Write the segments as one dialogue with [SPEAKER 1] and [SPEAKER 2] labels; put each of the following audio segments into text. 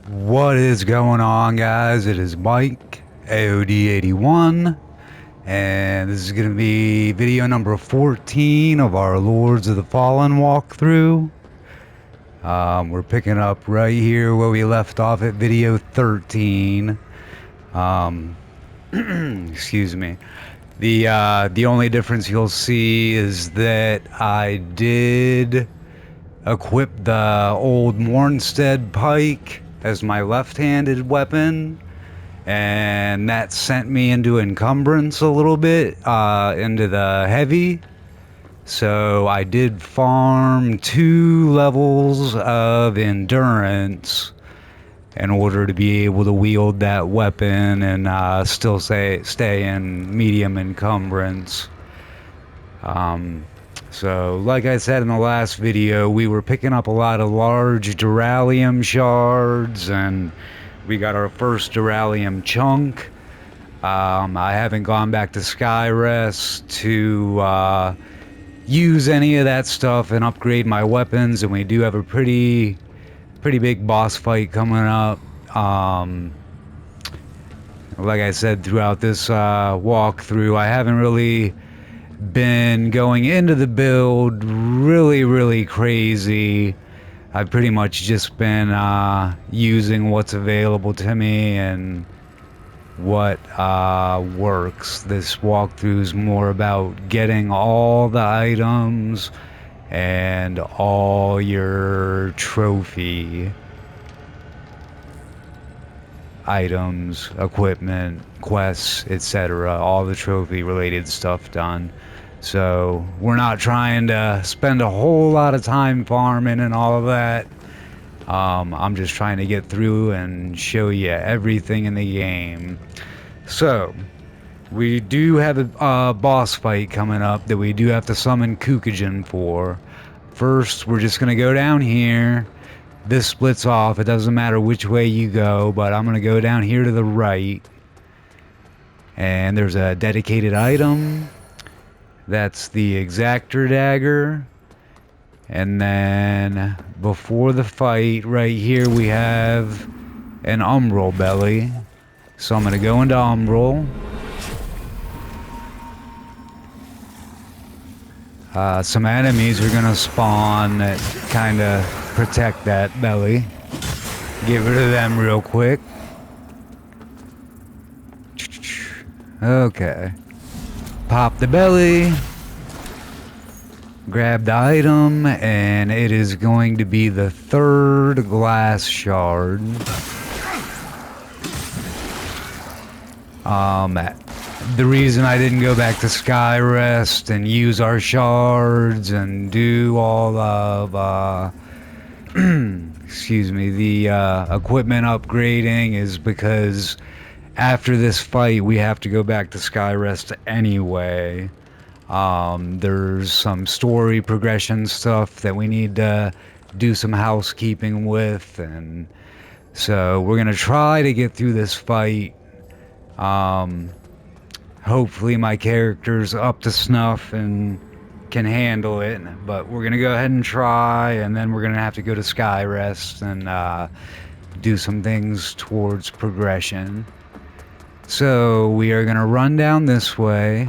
[SPEAKER 1] What is going on, guys? It is Mike, AOD81, and this is going to be video number 14 of our Lords of the Fallen walkthrough. We're picking up right here where we left off at video 13. Um, excuse me. The only difference you'll see is that I did equip the old Mornstead pike as my left-handed weapon, and that sent me into encumbrance a little bit, into the heavy. So I did farm 2 levels of endurance in order to be able to wield that weapon and still stay in medium encumbrance. So, like I said in the last video, we were picking up a lot of large Duralium shards, and we got our first Duralium chunk. I haven't gone back to Skyrest to use any of that stuff and upgrade my weapons, and we do have a pretty big boss fight coming up. Like I said throughout this walkthrough, I haven't really been going into the build really crazy. I've pretty much just been using what's available to me and what works. This walkthrough is more about getting all the items and all your trophy items, equipment, quests, etc. All the trophy related stuff done. So we're not trying to spend a whole lot of time farming and all of that. I'm just trying to get through and show you everything in the game. So we do have a boss fight coming up that we do have to summon Kukugen for. First, we're just gonna go down here. This splits off. It doesn't matter which way you go, but I'm gonna go down here to the right. And there's a dedicated item. That's the Exactor Dagger. And then before the fight, right here, we have an Umbral Belly. So I'm going to go into Umbral. Some enemies are going to spawn that kind of protect that belly. Get rid of them real quick. Okay. Pop the belly, grab the item, and it is going to be the 3rd glass shard. The reason I didn't go back to Skyrest and use our shards and do all of excuse me, the equipment upgrading is because after this fight, we have to go back to Skyrest anyway. There's some story progression stuff that we need to do some housekeeping with, and so we're gonna try to get through this fight. Hopefully my character's up to snuff and can handle it, but we're gonna go ahead and try, and then we're gonna have to go to Skyrest and do some things towards progression. So we are going to run down this way,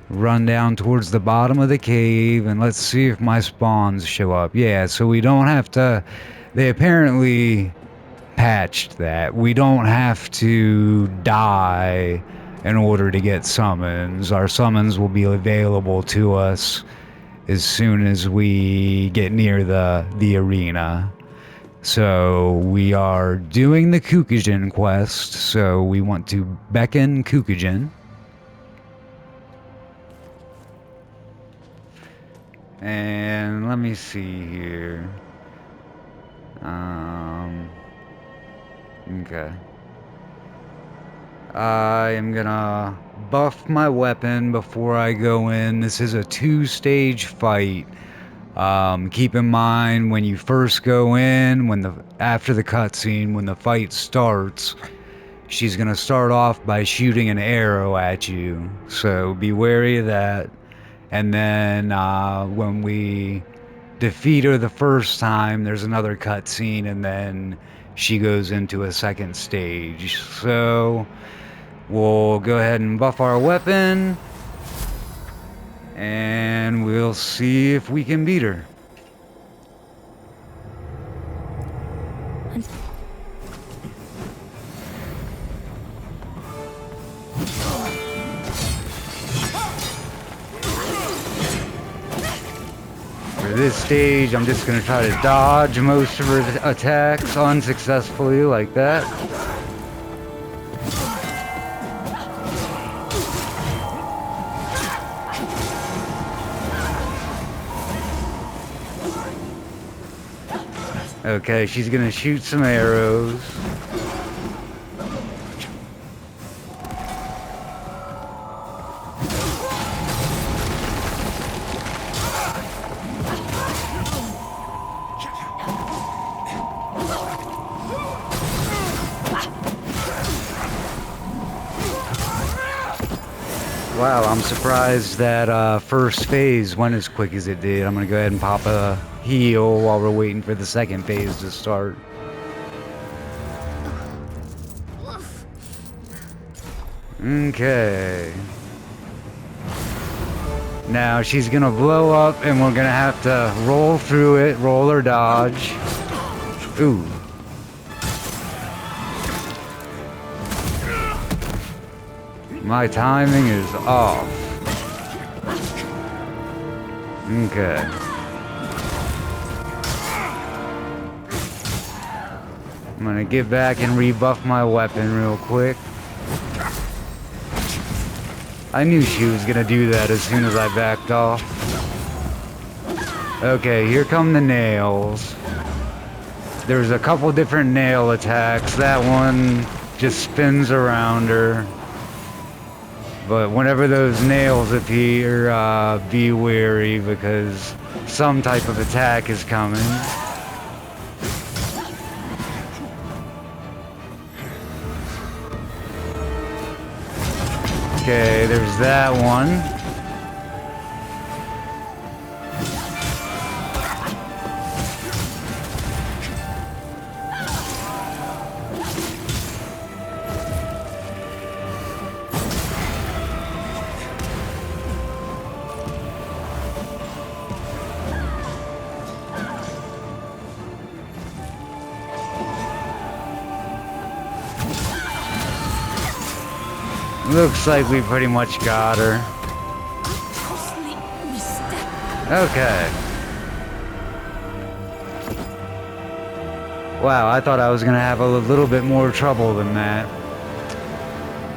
[SPEAKER 1] run down towards the bottom of the cave, and let's see if my spawns show up. Yeah, so we don't have to, they apparently patched that. We don't have to die in order to get summons. Our summons will be available to us as soon as we get near the arena. So we are doing the Kukugen quest, so we want to beckon Kukugen. And let me see here. Okay. I am gonna buff my weapon before I go in. This is a 2-stage fight. Keep in mind when you first go in, after the cutscene, when the fight starts, she's gonna start off by shooting an arrow at you. So be wary of that. And then when we defeat her the first time, there's another cutscene, and then she goes into a second stage. So we'll go ahead and buff our weapon, and we'll see if we can beat her. For this stage, I'm just going to try to dodge most of her attacks unsuccessfully like that. Okay, she's going to shoot some arrows. Wow, I'm surprised that first phase went as quick as it did. I'm gonna go ahead and pop a heal while we're waiting for the second phase to start. Okay. Now she's gonna blow up and we're gonna have to roll through it, roll or dodge. Ooh. My timing is off. Okay. I'm gonna get back and rebuff my weapon real quick. I knew she was gonna do that as soon as I backed off. Okay, here come the nails. There's a couple different nail attacks. That one just spins around her. But whenever those nails appear, be wary because some type of attack is coming. Okay, there's that one. Looks like we pretty much got her. Okay. Wow, I thought I was gonna have a little bit more trouble than that.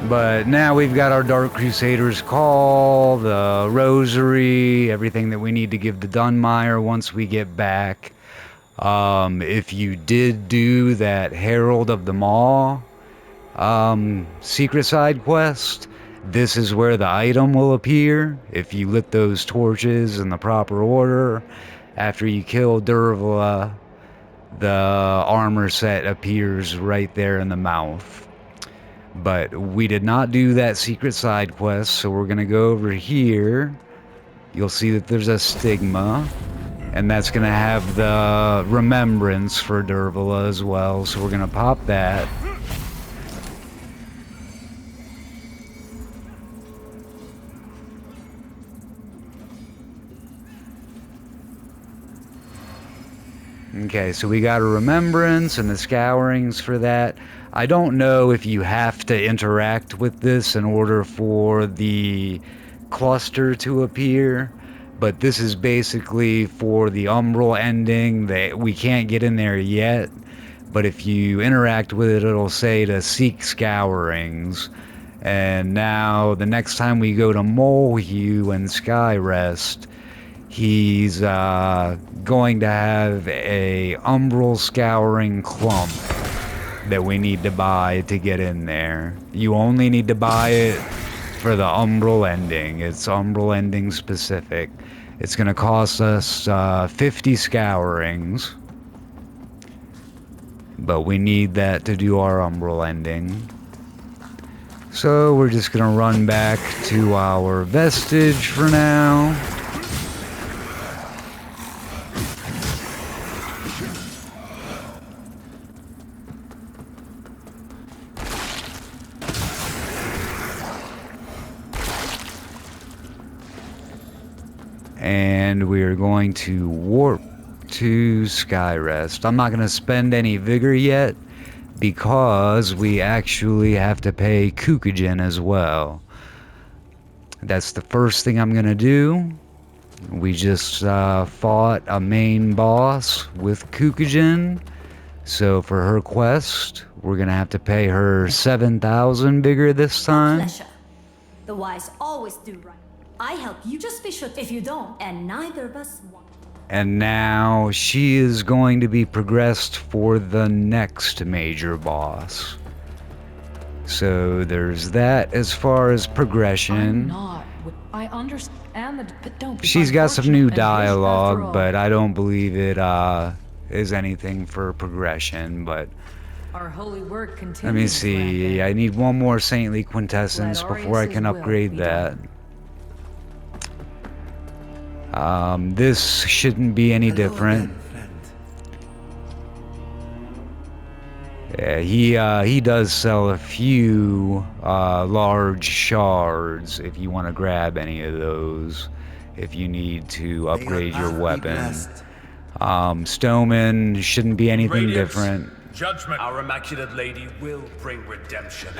[SPEAKER 1] But now we've got our Dark Crusader's Call, the Rosary, everything that we need to give to Dunmire once we get back. If you did do that Herald of the Maw secret side quest, this is where the item will appear. If you lit those torches in the proper order, after you kill Dervahl, the armor set appears right there in the mouth. But we did not do that secret side quest, so we're gonna go over here. You'll see that there's a stigma, and that's gonna have the remembrance for Dervahl as well, so we're gonna pop that. Okay, so we got a remembrance and the scourings for that. I don't know if you have to interact with this in order for the cluster to appear, but this is basically for the umbral ending. That we can't get in there yet, but if you interact with it, it'll say to seek scourings. And now the next time we go to Molehue and Skyrest, he's going to have a umbral scouring clump that we need to buy to get in there. You only need to buy it for the umbral ending. It's umbral ending specific. It's going to cost us 50 scourings, but we need that to do our umbral ending. So we're just going to run back to our vestige for now. and we are going to warp to Skyrest. I'm not going to spend any vigor yet because we actually have to pay Kukugen as well. That's the first thing I'm going to do. We just fought a main boss with Kukugen, so for her quest, we're going to have to pay her 7,000 vigor this time.
[SPEAKER 2] Pleasure. The wise always do right. I help you, just be sure if you don't, and neither of us want.
[SPEAKER 1] And now she is going to be progressed for the next major boss. So there's that as far as progression.
[SPEAKER 3] I understand but don't be
[SPEAKER 1] She's got some new
[SPEAKER 3] unfortunate, and
[SPEAKER 1] dialogue,
[SPEAKER 3] after all,
[SPEAKER 1] but I don't believe it is anything for progression. But
[SPEAKER 3] our holy work continues.
[SPEAKER 1] let me see. I need one more saintly quintessence before I can upgrade that. This shouldn't be any different. Yeah, he does sell a few large shards if you want to grab any of those, if you need to upgrade your weapon. Stoneman shouldn't be anything different.
[SPEAKER 4] Judgment. Our Immaculate Lady will bring redemption.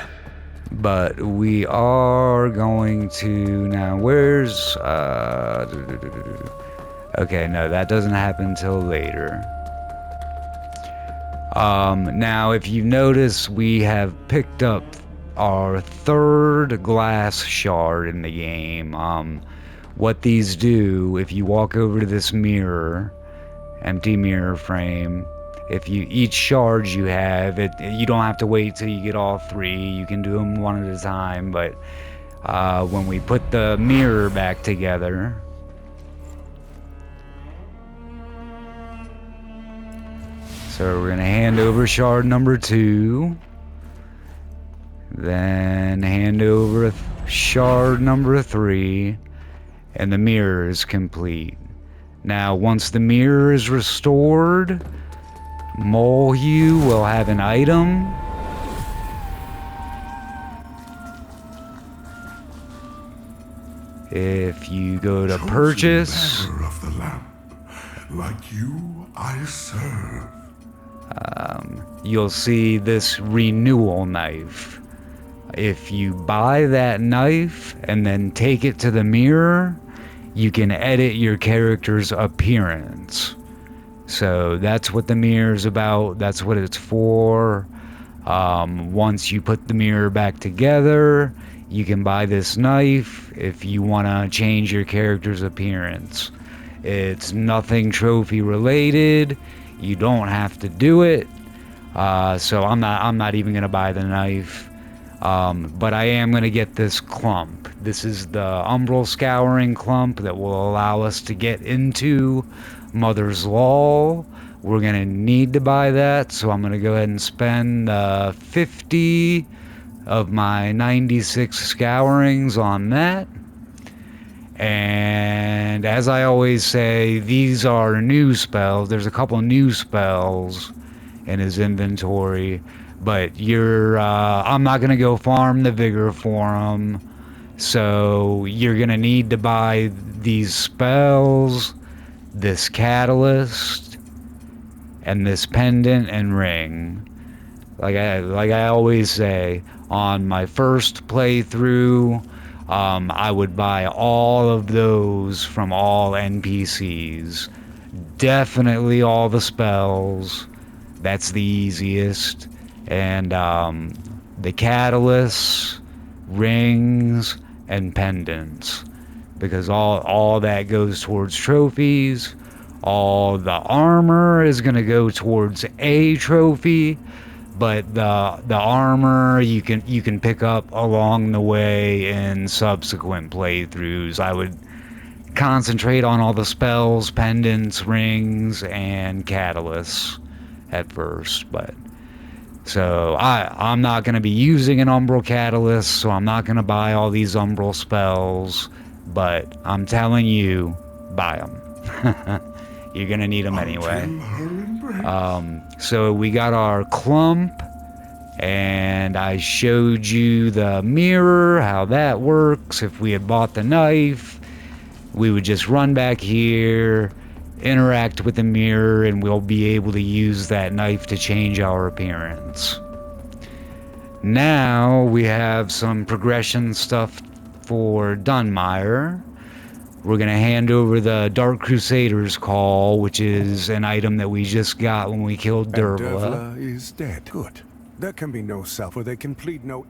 [SPEAKER 1] But we are going to now. Where's okay, no, that doesn't happen until later. Now, if you notice, we have picked up our third glass shard in the game. What these do, if you walk over to this mirror, empty mirror frame, if you each shard you have, you don't have to wait till you get all three. You can do them one at a time. But when we put the mirror back together, so we're gonna hand over shard number 2, then hand over shard number 3, and the mirror is complete. Now, once the mirror is restored, Molehue will have an item. If you go to purchase,
[SPEAKER 5] Bearer of the lamp, like you I serve.
[SPEAKER 1] You'll see this renewal knife. If you buy that knife and then take it to the mirror, you can edit your character's appearance. So that's what the mirror's about. That's what it's for. Once you put the mirror back together, you can buy this knife if you want to change your character's appearance. It's nothing trophy related. You don't have to do it. So I'm not even gonna buy the knife. But I am gonna get this clump. This is the Umbral Scouring clump that will allow us to get into Mother's Law. We're gonna need to buy that, so I'm gonna go ahead and spend 50 of my 96 scourings on that. And as I always say, these are new spells. There's a couple new spells in his inventory, but I'm not gonna go farm the vigor for them. So you're gonna need to buy these spells, this catalyst, and this pendant and ring. Like I always say, on my first playthrough, I would buy all of those from all NPCs. Definitely all the spells. That's the easiest. And the catalysts, rings, and pendants. Because all that goes towards trophies. All the armor is going to go towards a trophy. But the armor you can pick up along the way in subsequent playthroughs. I would concentrate on all the spells, pendants, rings, and catalysts at first. But so I'm not going to be using an Umbral Catalyst, so I'm not going to buy all these Umbral spells. But I'm telling you, buy them. You're going to need them anyway. So we got our clump, and I showed you the mirror, how that works. If we had bought the knife, we would just run back here, interact with the mirror, and we'll be able to use that knife to change our appearance. Now we have some progression stuff for Dunmire. We're going to hand over the Dark Crusader's Call, which is an item that we just got when we killed Dervla.
[SPEAKER 6] Dervla is dead. Good. There can be no self, for they can plead no...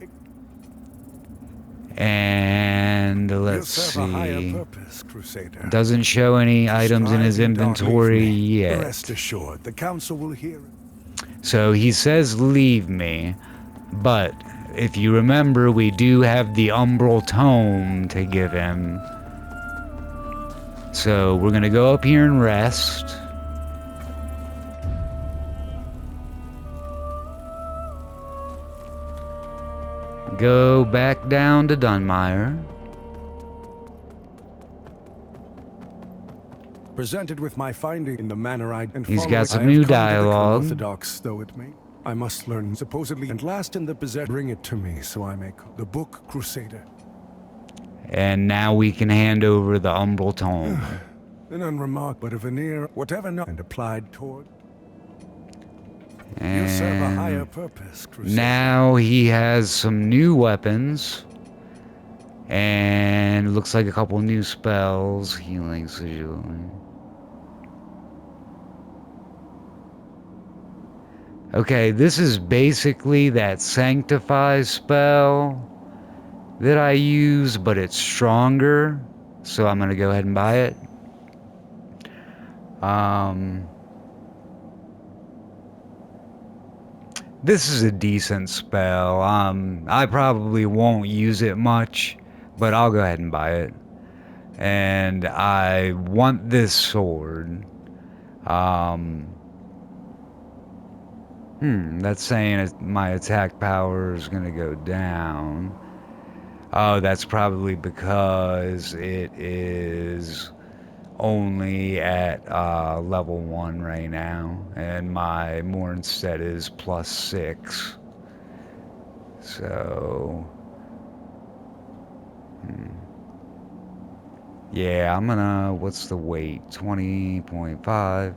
[SPEAKER 1] And
[SPEAKER 6] You'll
[SPEAKER 1] let's
[SPEAKER 6] serve a higher
[SPEAKER 1] see.
[SPEAKER 6] purpose, Crusader.
[SPEAKER 1] Doesn't show any items in his
[SPEAKER 6] Strive and don't
[SPEAKER 1] inventory
[SPEAKER 6] leave me.
[SPEAKER 1] yet.
[SPEAKER 6] Rest assured, the council will hear it.
[SPEAKER 1] So he says leave me, but if you remember, we do have the Umbral Tome to give him. So we're gonna go up here and rest. Go back down to Dunmire.
[SPEAKER 6] Presented with my finding in the manner and
[SPEAKER 1] He's
[SPEAKER 6] follow
[SPEAKER 1] got
[SPEAKER 6] it,
[SPEAKER 1] some
[SPEAKER 6] I have
[SPEAKER 1] new
[SPEAKER 6] come to become
[SPEAKER 1] dialogue.
[SPEAKER 6] Orthodox though it may. I must learn supposedly and last in the possession. Bring it to me so I may the book Crusader.
[SPEAKER 1] And now we can hand over the Umbral Tome.
[SPEAKER 6] An unremarked but a veneer, whatever not and applied toward. You'll serve a
[SPEAKER 1] And
[SPEAKER 6] higher purpose, Crusader.
[SPEAKER 1] now he has some new weapons. And it looks like a couple new spells. Healing sigil. Okay, this is basically that Sanctify spell that I use, but it's stronger. So I'm gonna go ahead and buy it. This is a decent spell. I probably won't use it much, but I'll go ahead and buy it. And I want this sword. That's saying my attack power is gonna go down. Oh, that's probably because it is only at level 1 right now, and my Mornstead is +6. So yeah, I'm gonna, what's the weight? 20.5.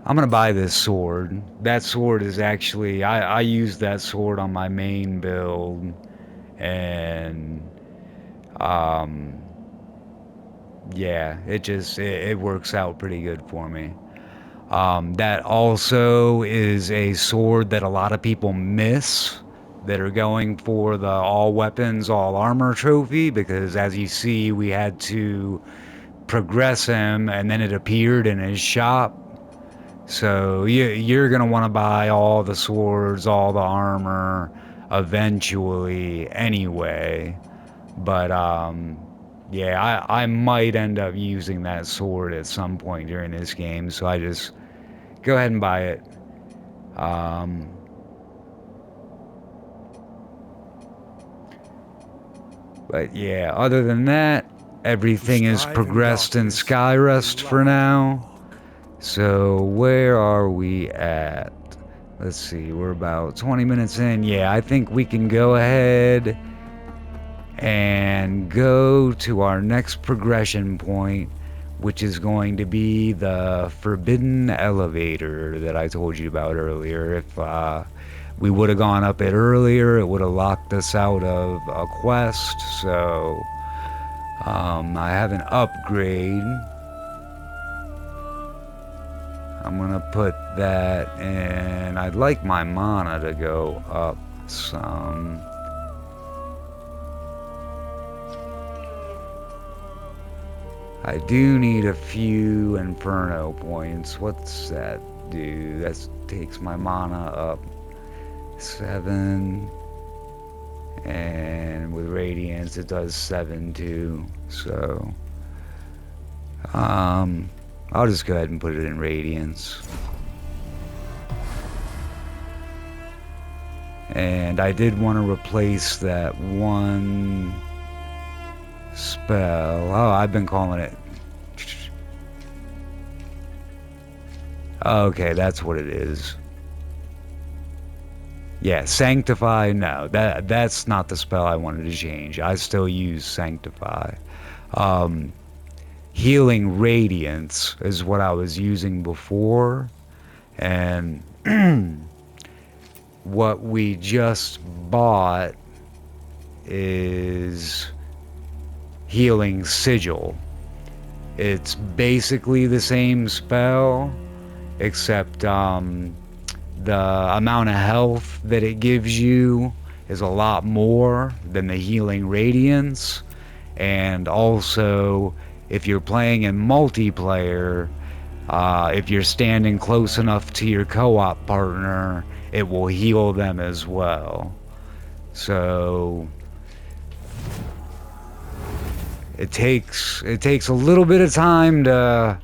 [SPEAKER 1] I'm gonna buy this sword. That sword is actually, I use that sword on my main build, and yeah, it works out pretty good for me. That also is a sword that a lot of people miss that are going for the all weapons, all armor trophy, because as you see, we had to progress him and then it appeared in his shop. So you're gonna want to buy all the swords, all the armor eventually anyway. But yeah, I might end up using that sword at some point during this game, so I just go ahead and buy it. But yeah, other than that, everything is progressed in Skyrest for now. So where are we at? Let's see, we're about 20 minutes in. Yeah, I think we can go ahead and go to our next progression point, which is going to be the Forbidden Elevator that I told you about earlier. If we would have gone up it earlier, it would have locked us out of a quest. So I have an upgrade. I'm gonna put that in. I'd like my mana to go up some. I do need a few Inferno points. What's that do? That takes my mana up 7. And with Radiance it does 7 too. So I'll just go ahead and put it in Radiance. And I did want to replace that one spell. Oh, I've been calling it. Okay, that's what it is. Yeah, Sanctify. No, that's not the spell I wanted to change. I still use Sanctify. healing radiance is what I was using before, and what we just bought is healing sigil. It's basically the same spell, except the amount of health that it gives you is a lot more than the healing radiance. And also, if you're playing in multiplayer, if you're standing close enough to your co-op partner, it will heal them as well. So it takes a little bit of time to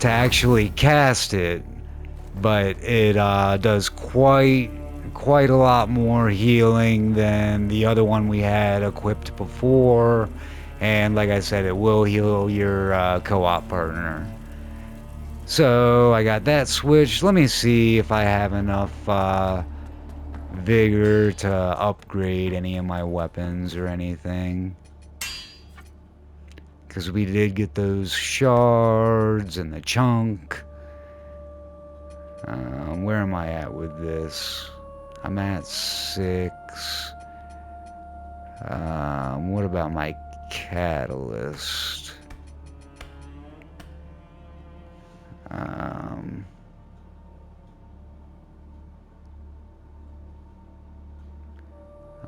[SPEAKER 1] actually cast it, but it does quite a lot more healing than the other one we had equipped before. And like I said, it will heal your co-op partner. So I got that switched. Let me see if I have enough vigor to upgrade any of my weapons or anything. Because we did get those shards and the chunk. Where am I at with this? I'm at 6. What about my catalyst? I'm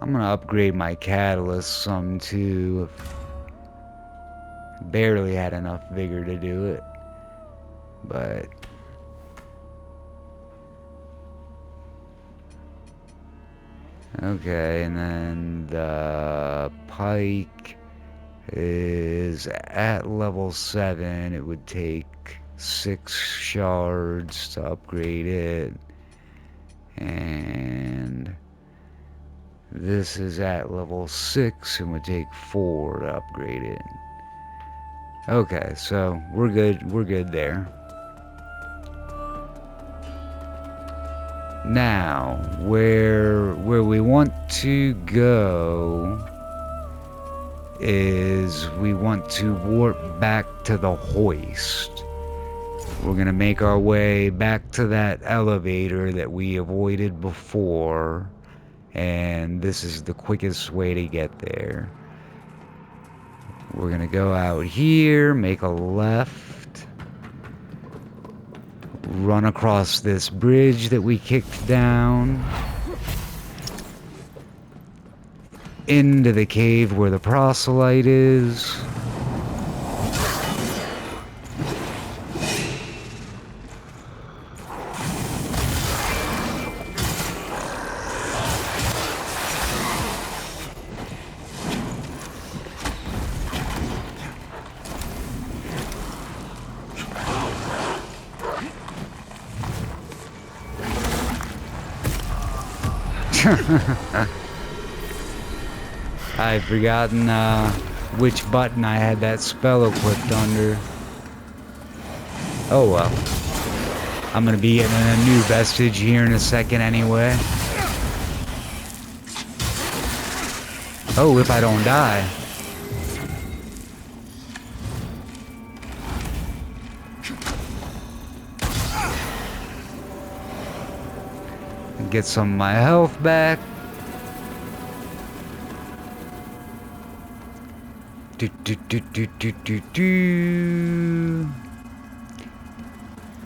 [SPEAKER 1] gonna upgrade my catalyst some too. Barely had enough vigor to do it, but okay. And then the pike is at level 7. It would take 6 shards to upgrade it, and this is at level 6 and would take 4 to upgrade it. Okay, so we're good there. Now, where we want to go is we want to warp back to the hoist. We're gonna make our way back to that elevator that we avoided before, and this is the quickest way to get there. We're gonna go out here, make a left, run across this bridge that we kicked down, into the cave where the proselyte is. I've forgotten which button I had that spell equipped under. Oh well. I'm gonna be getting a new vestige here in a second anyway. Oh, if I don't die. Get some of my health back.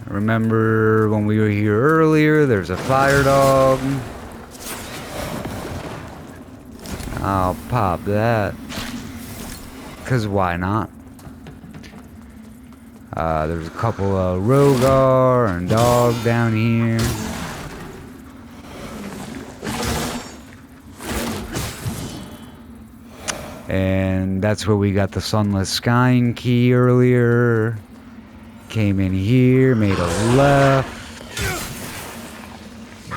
[SPEAKER 1] Remember when we were here earlier, there's a fire dog. I'll pop that. 'Cause why not? There's a couple of Rogar and dog down here. And that's where we got the Sunless Skyne key earlier. Came in here, made a left.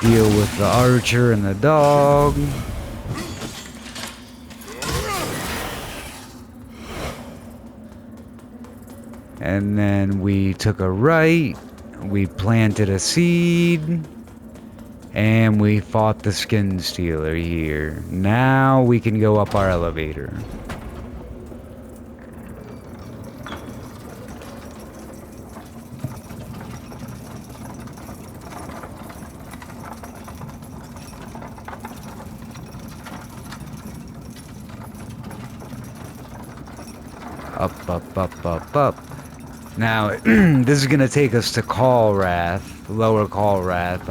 [SPEAKER 1] Deal with the archer and the dog. And then we took a right. We planted a seed. And we fought the Skin Stealer here. Now we can go up our elevator. Up. Now, this is gonna take us to Callrath, Lower Callrath.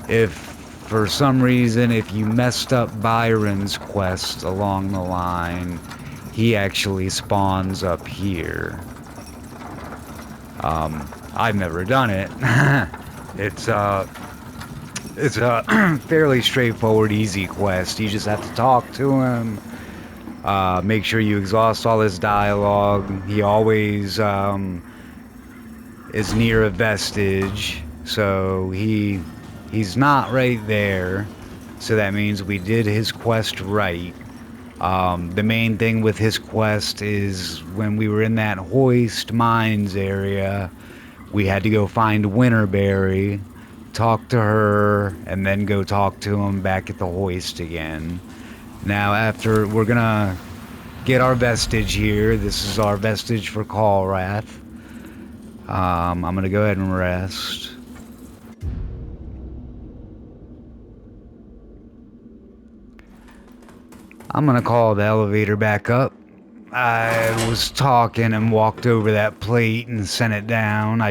[SPEAKER 1] If for some reason, if you messed up Byron's quest along the line, he actually spawns up here. I've never done it. It's a fairly straightforward, easy quest. You just have to talk to him. Make sure you exhaust all his dialogue. He always is near a vestige, so he's not right there. So that means we did his quest right. The main thing with his quest is when we were in that Hoist Mines area, we had to go find Winterberry, talk to her, and then go talk to him back at the Hoist again. Now, after we're gonna get our vestige here, this is our vestige for Callrath. I'm gonna go ahead and rest. I'm gonna call the elevator back up. I was talking and walked over that plate and sent it down.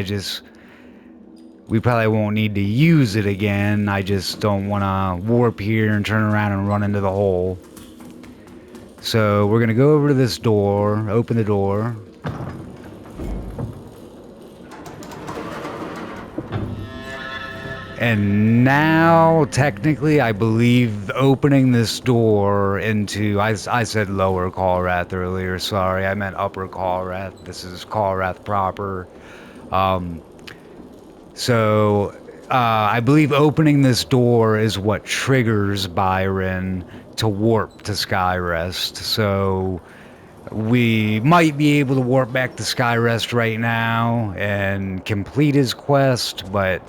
[SPEAKER 1] We probably won't need to use it again. I just don't want to warp here and turn around and run into the hole. So we're going to go over to this door, open the door. And now, technically, I believe opening this door into... I said Lower Callrath earlier, sorry. I meant Upper Callrath. This is Callrath proper. So, I believe opening this door is what triggers Byron to warp to Skyrest. So, we might be able to warp back to Skyrest right now and complete his quest, but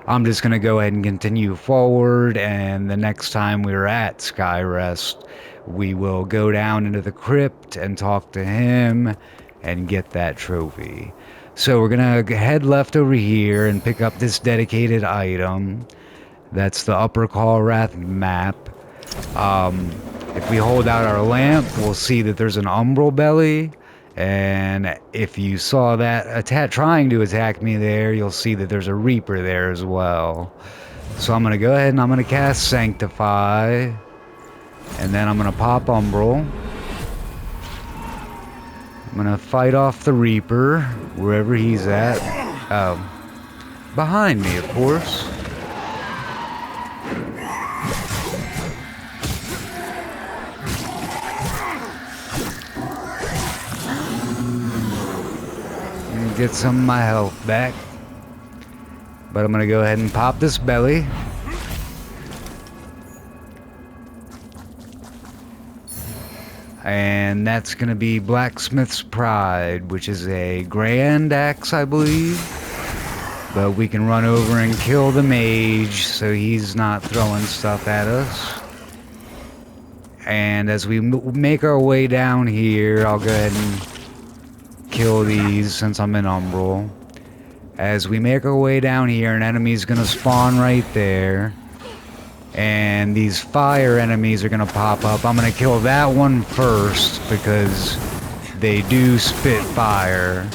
[SPEAKER 1] I'm just going to go ahead and continue forward, and the next time we're at Skyrest, we will go down into the crypt and talk to him and get that trophy. So we're going to head left over here and pick up this dedicated item. That's the Upper Callrath map. If we hold out our lamp, we'll see that there's an Umbral Belly. And if you saw that trying to attack me there, you'll see that there's a Reaper there as well. So I'm going to go ahead and I'm going to cast Sanctify. And then I'm going to pop Umbral. I'm going to fight off the Reaper, wherever he's at. Behind me, of course. And get some of my health back. But I'm going to go ahead and pop this belly. And that's going to be Blacksmith's Pride, which is a Grand Axe, I believe. But we can run over and kill the mage, so he's not throwing stuff at us. And as we make our way down here, I'll go ahead and kill these since I'm in Umbral. As we make our way down here, an enemy's going to spawn right there. And these fire enemies are going to pop up. I'm going to kill that one first because they do spit fire.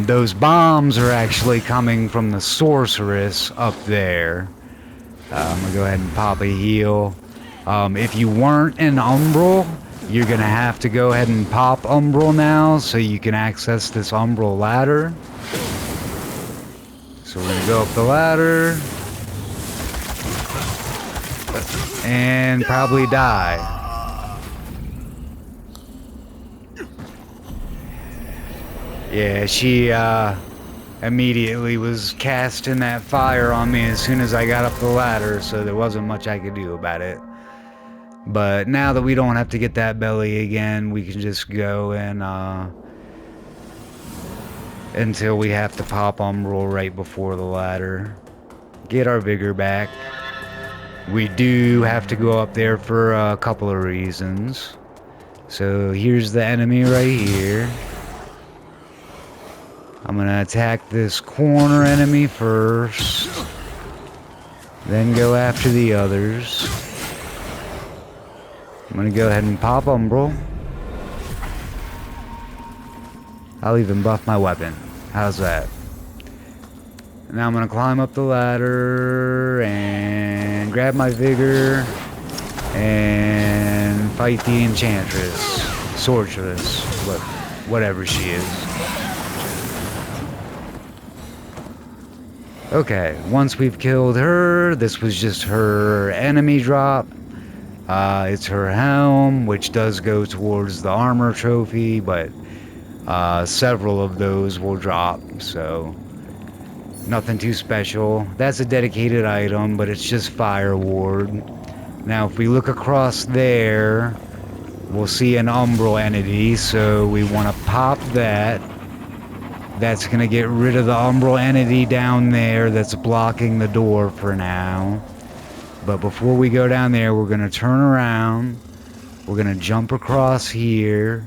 [SPEAKER 1] Those bombs are actually coming from the sorceress up there. I'm going to go ahead and pop a heal. If you weren't in Umbral, you're going to have to go ahead and pop Umbral now so you can access this Umbral ladder. So we're going to go up the ladder. And probably die. Yeah, she immediately was casting that fire on me as soon as I got up the ladder, so there wasn't much I could do about it. But now that we don't have to get that belly again, we can just go and until we have to pop Umbral right before the ladder. Get our vigor back. We do have to go up there for a couple of reasons. So here's the enemy right here. I'm going to attack this corner enemy first. Then go after the others. I'm going to go ahead and pop Umbral. I'll even buff my weapon. How's that? Now I'm gonna climb up the ladder and grab my vigor and fight the enchantress, sorceress, whatever she is. Okay, once we've killed her, this was just her enemy drop. It's her helm, which does go towards the armor trophy, but several of those will drop, so nothing too special. That's a dedicated item, but it's just Fire Ward. Now, if we look across there, we'll see an umbral entity, so we want to pop that. That's going to get rid of the umbral entity down there that's blocking the door for now. But before we go down there, we're going to turn around. We're going to jump across here.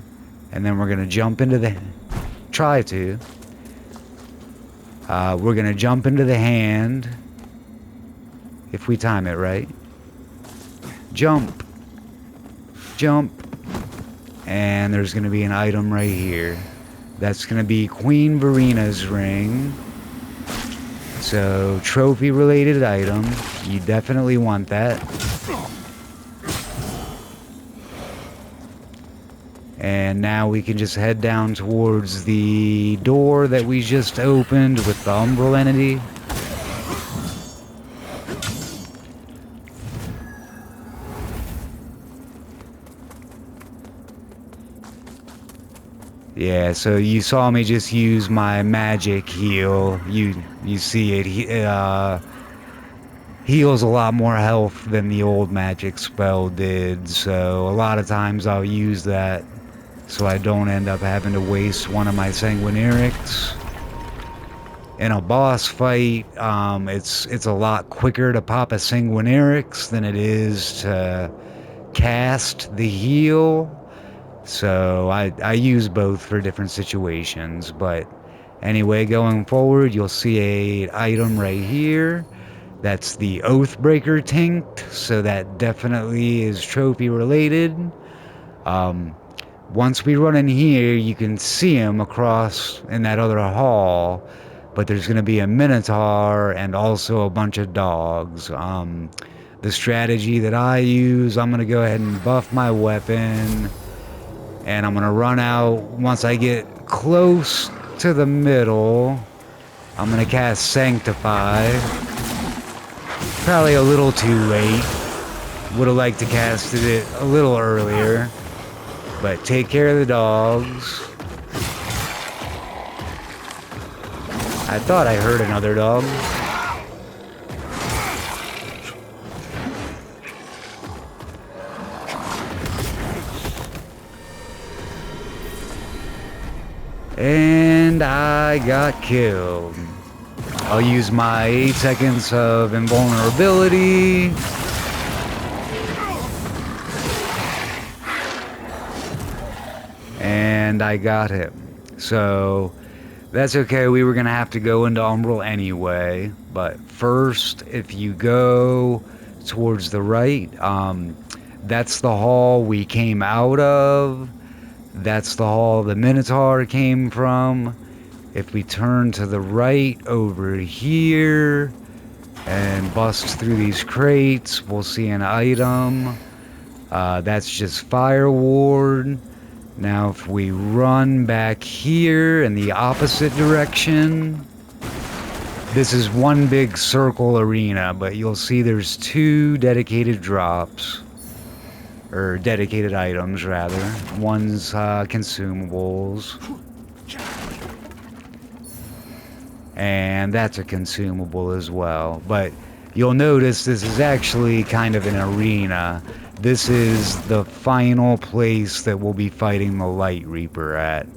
[SPEAKER 1] And then we're going to jump into the... Try to. We're going to jump into the hand. If we time it right. Jump. Jump. And there's going to be an item right here. That's going to be Queen Verina's ring. So, trophy-related item. You definitely want that. And now we can just head down towards the door that we just opened with the umbral entity. Yeah, so you saw me just use my magic heal. You see it heals a lot more health than the old magic spell did. So a lot of times I'll use that so I don't end up having to waste one of my sanguinarics. In a boss fight, it's a lot quicker to pop a sanguinarics than it is to cast the heal. So I use both for different situations, but anyway, going forward, you'll see an item right here. That's the Oathbreaker Tinct, so that definitely is trophy related. Once we run in here, you can see him across in that other hall, but there's going to be a Minotaur and also a bunch of dogs. The strategy that I use, I'm going to go ahead and buff my weapon. And I'm going to run out once I get close to the middle. I'm going to cast Sanctify. Probably a little too late. Would have liked to cast it a little earlier. But take care of the dogs. I thought I heard another dog. And I got killed. I'll use my 8 seconds of invulnerability. And I got him. So that's okay. We were going to have to go into Umbral anyway. But first, if you go towards the right, that's the hall we came out of. That's the hall the Minotaur came from. If we turn to the right over here and bust through these crates, we'll see an item. That's just Fire Ward. Now if we run back here in the opposite direction, this is one big circle arena, but you'll see there's 2 dedicated drops. Or dedicated items, rather. One's consumables. And that's a consumable as well. But you'll notice this is actually kind of an arena. This is the final place that we'll be fighting the Light Reaper at.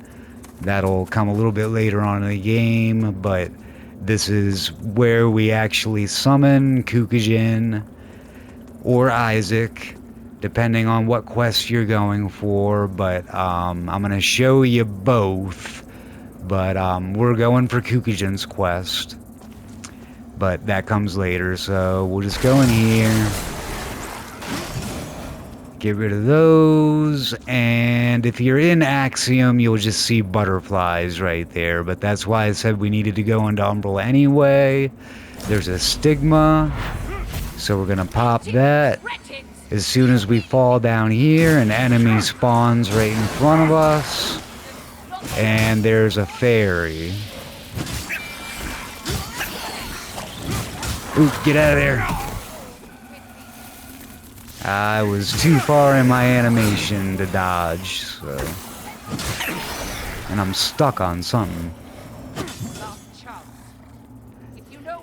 [SPEAKER 1] That'll come a little bit later on in the game, but this is where we actually summon Kukujin or Isaac, depending on what quest you're going for, but I'm going to show you both, but we're going for Kukujin's quest, but that comes later, so we'll just go in here. Get rid of those, and if you're in Axiom, you'll just see butterflies right there, but that's why I said we needed to go into Umbral anyway. There's a Stigma, so we're gonna pop that. As soon as we fall down here, an enemy spawns right in front of us, and there's a fairy. Ooh, get out of there. I was too far in my animation to dodge, so... And I'm stuck on something.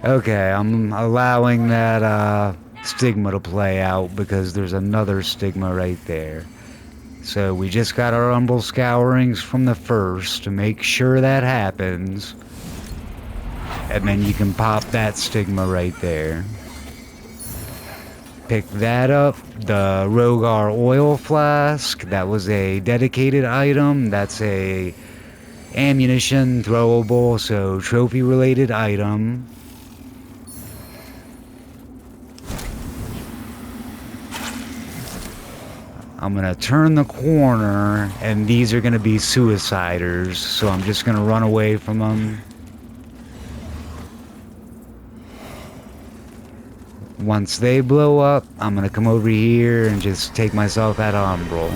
[SPEAKER 1] Okay, I'm allowing that Stigma to play out because there's another Stigma right there. So we just got our Umbral Scourings from the first to make sure that happens. And then you can pop that Stigma right there. Pick that up, the Rogar Oil Flask, that was a dedicated item, that's a ammunition throwable, so trophy related item. I'm gonna turn the corner, and these are gonna be suiciders, so I'm just gonna run away from them. Once they blow up, I'm gonna come over here and just take myself out of Umbral.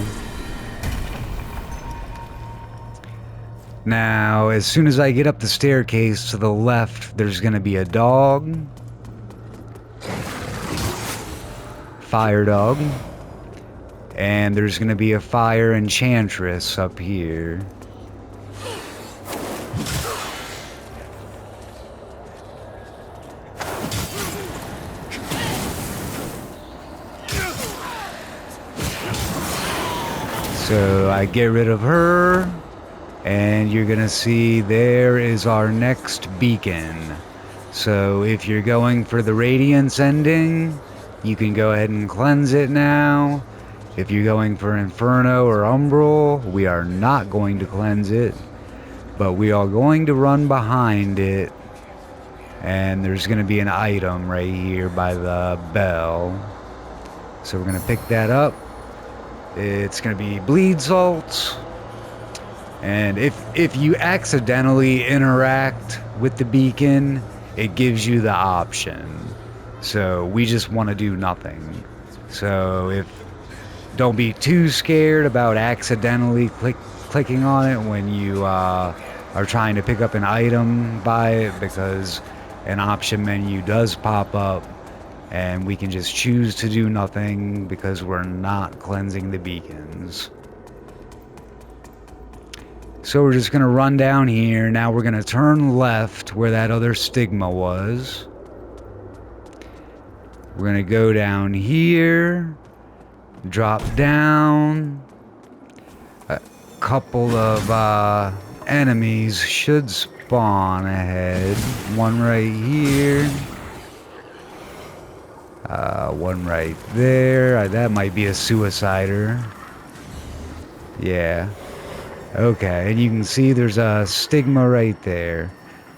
[SPEAKER 1] Now, as soon as I get up the staircase to the left, there's gonna be a dog. Fire dog. And there's gonna be a fire enchantress up here. So I get rid of her, and you're gonna see there is our next beacon. So if you're going for the Radiance ending, you can go ahead and cleanse it now. If you're going for Inferno or Umbral, we are not going to cleanse it, but we are going to run behind it, and there's gonna be an item right here by the bell. So we're gonna pick that up. It's going to be bleed salts, and if you accidentally interact with the beacon, it gives you the option. So we just want to do nothing. So don't be too scared about accidentally clicking on it when you are trying to pick up an item by it, because an option menu does pop up. And we can just choose to do nothing because we're not cleansing the beacons. So we're just going to run down here. Now we're going to turn left where that other Stigma was. We're going to go down here. Drop down. A couple of enemies should spawn ahead. One right here. One right there. That might be a suicider. Yeah. Okay, and you can see there's a Stigma right there.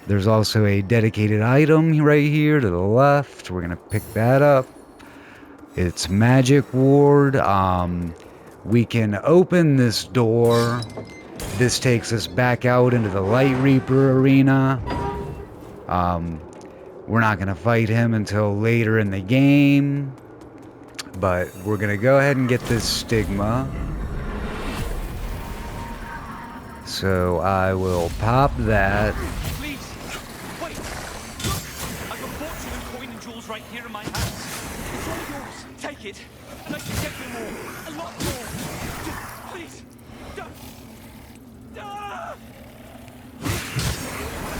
[SPEAKER 1] There's also a dedicated item right here to the left. We're gonna pick that up. It's Magic Ward. We can open this door. This takes us back out into the Light Reaper arena. We're not going to fight him until later in the game, but we're going to go ahead and get this Stigma. So I will pop that.
[SPEAKER 7] Please, wait. I've got fortune and coin and jewels right here in my hands. It's all yours. Take it, and I can get you more. A lot more. Just, please, don't. Ah!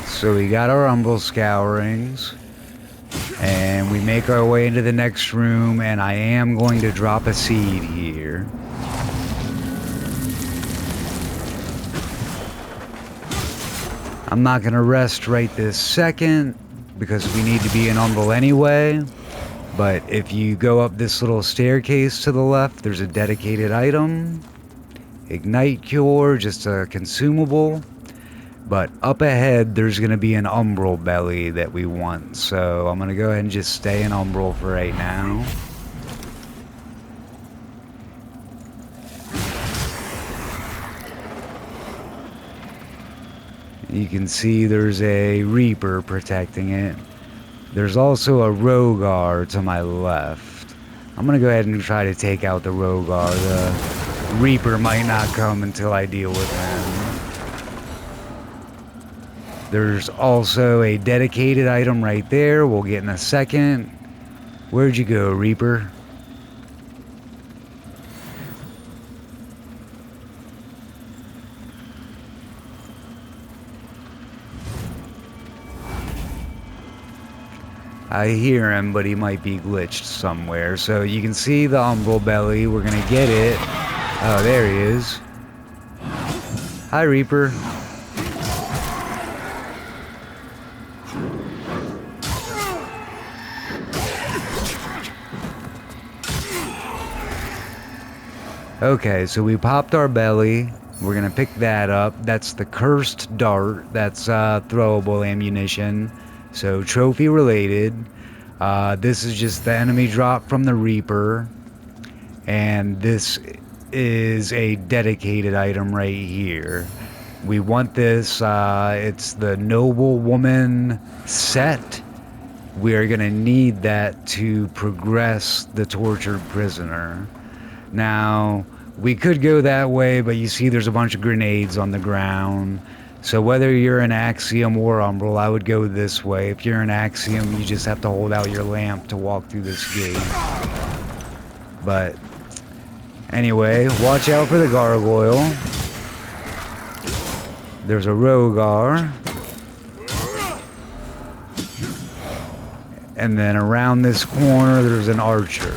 [SPEAKER 1] So we got our Umbral Scourings. And we make our way into the next room, and I am going to drop a seed here. I'm not going to rest right this second, because we need to be in Umbral anyway. But if you go up this little staircase to the left, there's a dedicated item. Ignite Cure, just a consumable. But up ahead, there's going to be an Umbral Belly that we want. So I'm going to go ahead and just stay in Umbral for right now. You can see there's a Reaper protecting it. There's also a Rogar to my left. I'm gonna go ahead and try to take out the Rogar. The Reaper might not come until I deal with him. There's also a dedicated item right there. We'll get in a second. Where'd you go, Reaper? I hear him, but he might be glitched somewhere. So you can see the Umbral Belly. We're gonna get it. Oh, there he is. Hi, Reaper. Okay, so we popped our belly. We're gonna pick that up. That's the Cursed Dart. That's throwable ammunition. So trophy related. This is just the enemy drop from the Reaper. And this is a dedicated item right here. We want this. It's the Noble Woman set. We are gonna need that to progress the tortured prisoner. Now, we could go that way, but you see there's a bunch of grenades on the ground. So whether you're an Axiom or Umbral, I would go this way. If you're an Axiom, you just have to hold out your lamp to walk through this gate. But anyway, watch out for the gargoyle. There's a Rogar. And then around this corner, there's an archer.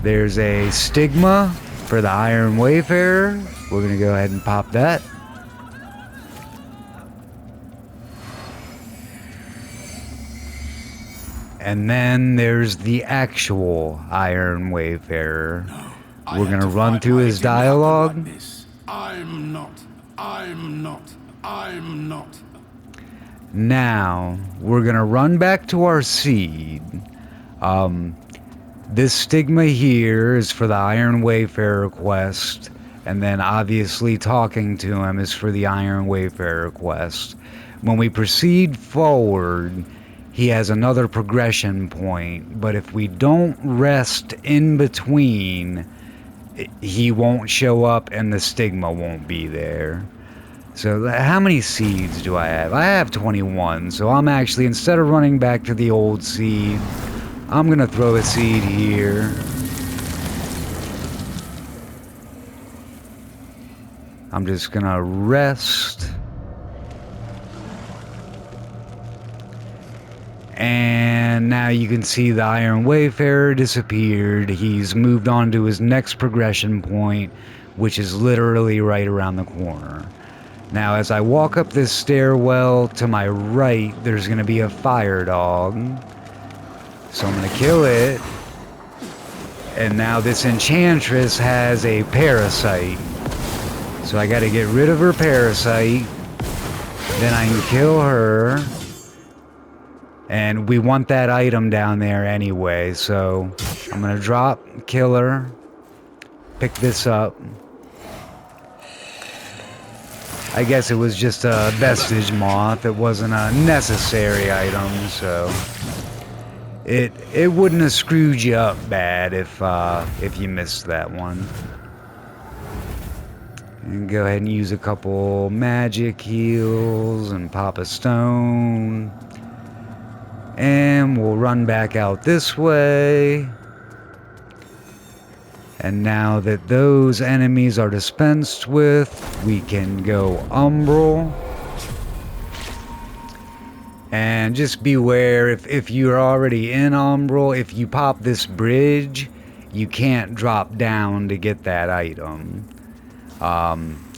[SPEAKER 1] There's a Stigma for the Iron Wayfarer. We're going to go ahead and pop that. And then there's the actual Iron Wayfarer. We're going to run through his dialogue.
[SPEAKER 5] I'm not.
[SPEAKER 1] Now, we're going to run back to our seed. This Stigma here is for the Iron Wayfarer quest, and then obviously talking to him is for the Iron Wayfarer quest. When we proceed forward, he has another progression point, but if we don't rest in between, he won't show up and the Stigma won't be there. So how many seeds do I have? I have 21, so I'm actually, instead of running back to the old seed, I'm gonna throw a seed here. I'm just gonna rest. And now you can see the Iron Wayfarer disappeared. He's moved on to his next progression point, which is literally right around the corner. Now, as I walk up this stairwell to my right, there's gonna be a fire dog. So I'm gonna kill it. And now this Enchantress has a parasite. So I gotta get rid of her parasite. Then I can kill her. And we want that item down there anyway. So I'm gonna drop, kill her, pick this up. I guess it was just a vestige moth. It wasn't a necessary item, so it wouldn't have screwed you up bad if you missed that one. And go ahead and use a couple magic heals and pop a stone. And we'll run back out this way. And now that those enemies are dispensed with, we can go Umbral. And just beware, if you're already in Umbral, if you pop this bridge, you can't drop down to get that item.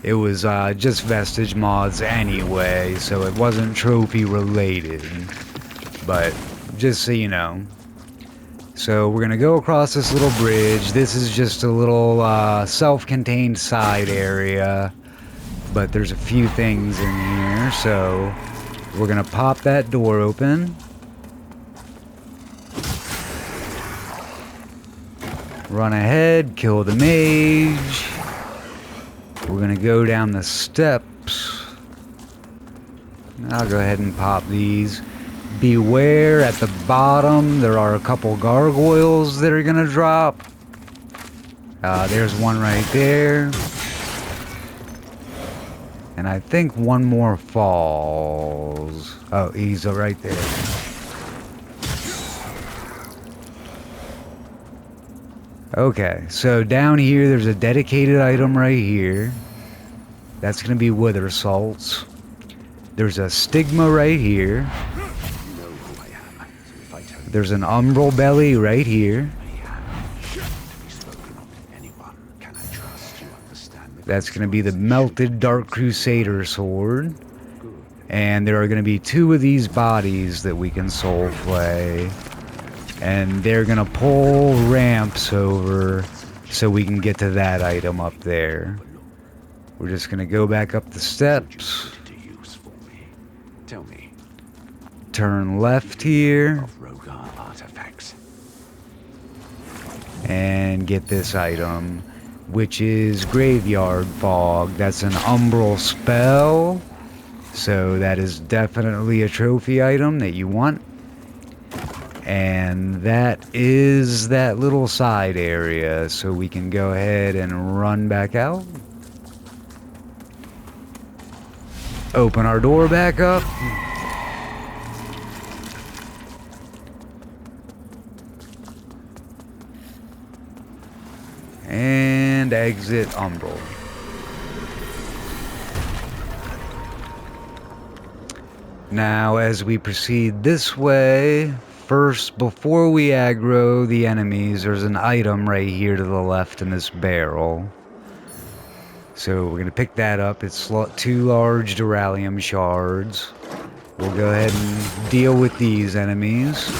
[SPEAKER 1] It was just vestige mods anyway, so it wasn't trophy related. But just so you know. So we're gonna go across this little bridge. This is just a little self-contained side area, but there's a few things in here. So we're gonna pop that door open. Run ahead, kill the mage. We're gonna go down the steps. I'll go ahead and pop these. Beware, at the bottom there are a couple gargoyles that are gonna drop. There's one right there. And I think one more falls. Oh, he's right there. Okay, so down here there's a dedicated item right here. That's going to be wither salts. There's a stigma right here. There's an umbral belly right here. That's going to be the melted Dark Crusader sword. And there are going to be 2 of these bodies that we can soul play. And they're going to pull ramps over so we can get to that item up there. We're just going to go back up the steps. Turn left here. And get this item, which is Graveyard Fog. That's an umbral spell. So that is definitely a trophy item that you want. And that is that little side area, so we can go ahead and run back out. Open our door back up. And exit umbral. Now, as we proceed this way, first, before we aggro the enemies, there's an item right here to the left in this barrel. So we're going to pick that up. It's 2 large Duralium shards. We'll go ahead and deal with these enemies.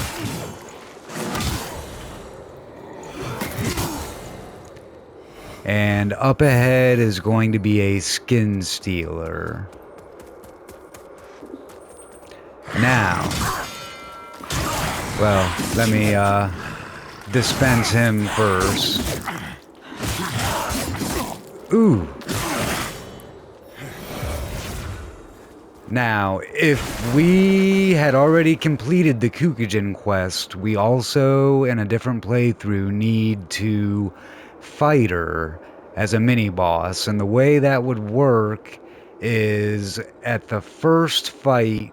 [SPEAKER 1] And up ahead is going to be a skin stealer. Now, well, let me dispense him first. Ooh. Now, if we had already completed the Kukujin quest, we also, in a different playthrough, need to fight her as a mini-boss. And the way that would work is at the first fight,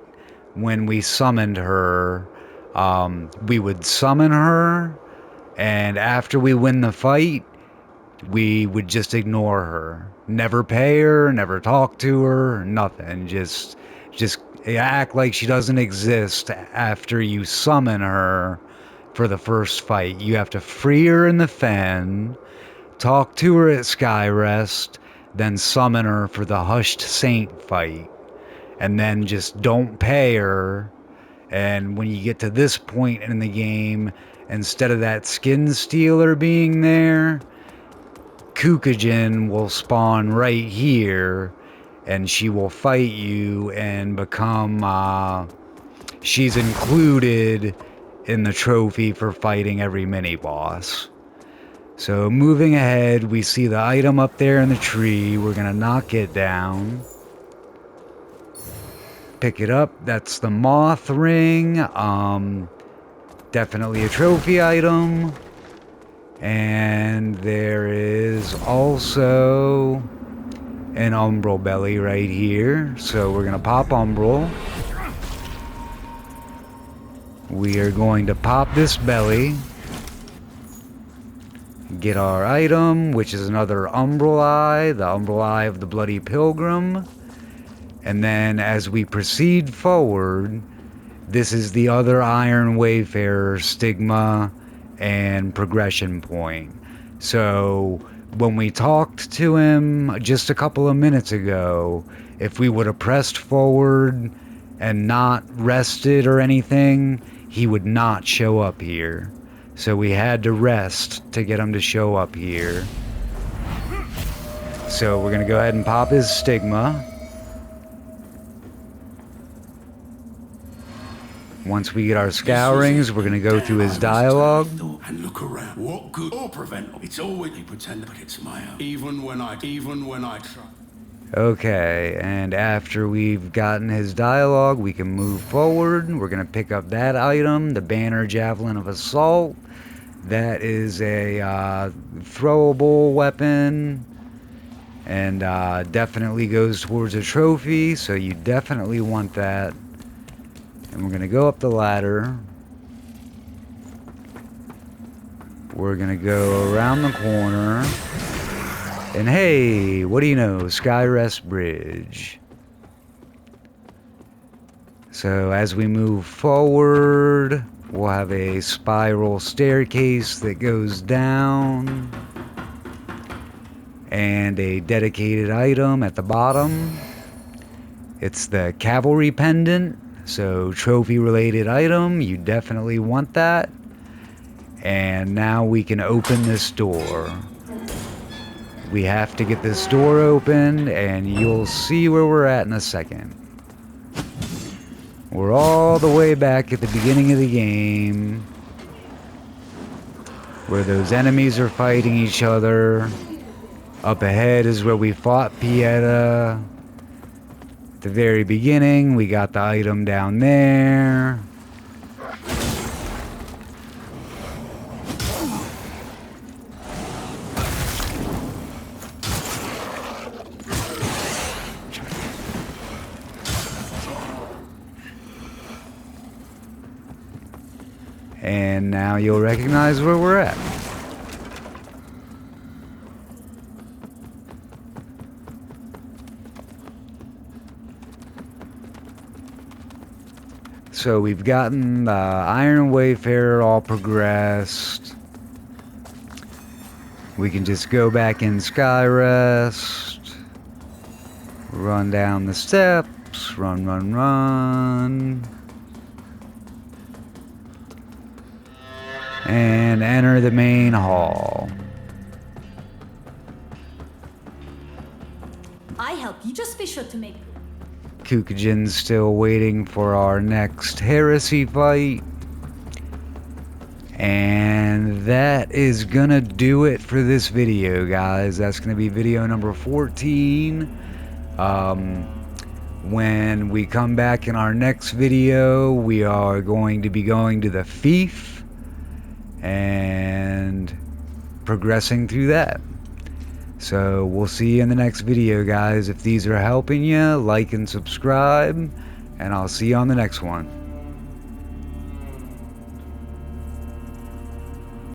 [SPEAKER 1] when we summoned her, we would summon her, and after we win the fight, we would just ignore her. Never pay her, never talk to her, nothing. Just act like she doesn't exist after you summon her for the first fight. You have to free her in the fen, talk to her at Skyrest, then summon her for the Hushed Saint fight. And then just don't pay her. And when you get to this point in the game, instead of that skin stealer being there, Kukujin will spawn right here, and she will fight you and become, she's included in the trophy for fighting every mini-boss. So moving ahead, we see the item up there in the tree. We're going to knock it down. Pick it up. That's the moth ring. Definitely a trophy item. And there is also an umbral belly right here. So we're going to pop umbral. We are going to pop this belly. Get our item, which is another umbral eye. The umbral eye of the Bloody Pilgrim. And then as we proceed forward, this is the other Iron Wayfarer stigma and progression point. So when we talked to him just a couple of minutes ago, if we would have pressed forward and not rested or anything, he would not show up here. So we had to rest to get him to show up here. So we're going to go ahead and pop his stigma. Once we get our scourings, we're going to go through his dialogue.
[SPEAKER 5] And look around. What good or prevent? It's always they pretend that it's my own. Even when I try.
[SPEAKER 1] Okay, and after we've gotten his dialogue, we can move forward. We're going to pick up that item, the Banner Javelin of Assault. That is a throwable weapon, and definitely goes towards a trophy, so you definitely want that. And we're going to go up the ladder. We're going to go around the corner. And hey, what do you know? Skyrest Bridge. So as we move forward, we'll have a spiral staircase that goes down. And a dedicated item at the bottom. It's the Cavalry Pendant. So trophy related item, you definitely want that. And now we can open this door. We have to get this door open, and you'll see where we're at in a second. We're all the way back at the beginning of the game, where those enemies are fighting each other. Up ahead is where we fought Pieta. At the very beginning, we got the item down there. And now you'll recognize where we're at. So we've gotten the Iron Wayfarer all progressed. We can just go back in Skyrest. Run down the steps. Run, run, run. And enter the main hall.
[SPEAKER 2] I help you. Just be sure to make.
[SPEAKER 1] Kukujin's still waiting for our next heresy fight. And that is gonna do it for this video, guys. That's gonna be video number 14. When we come back in our next video, we are going to be going to the Fief and progressing through that. So we'll see you in the next video, guys. If these are helping you, like and subscribe, and I'll see you on the next one.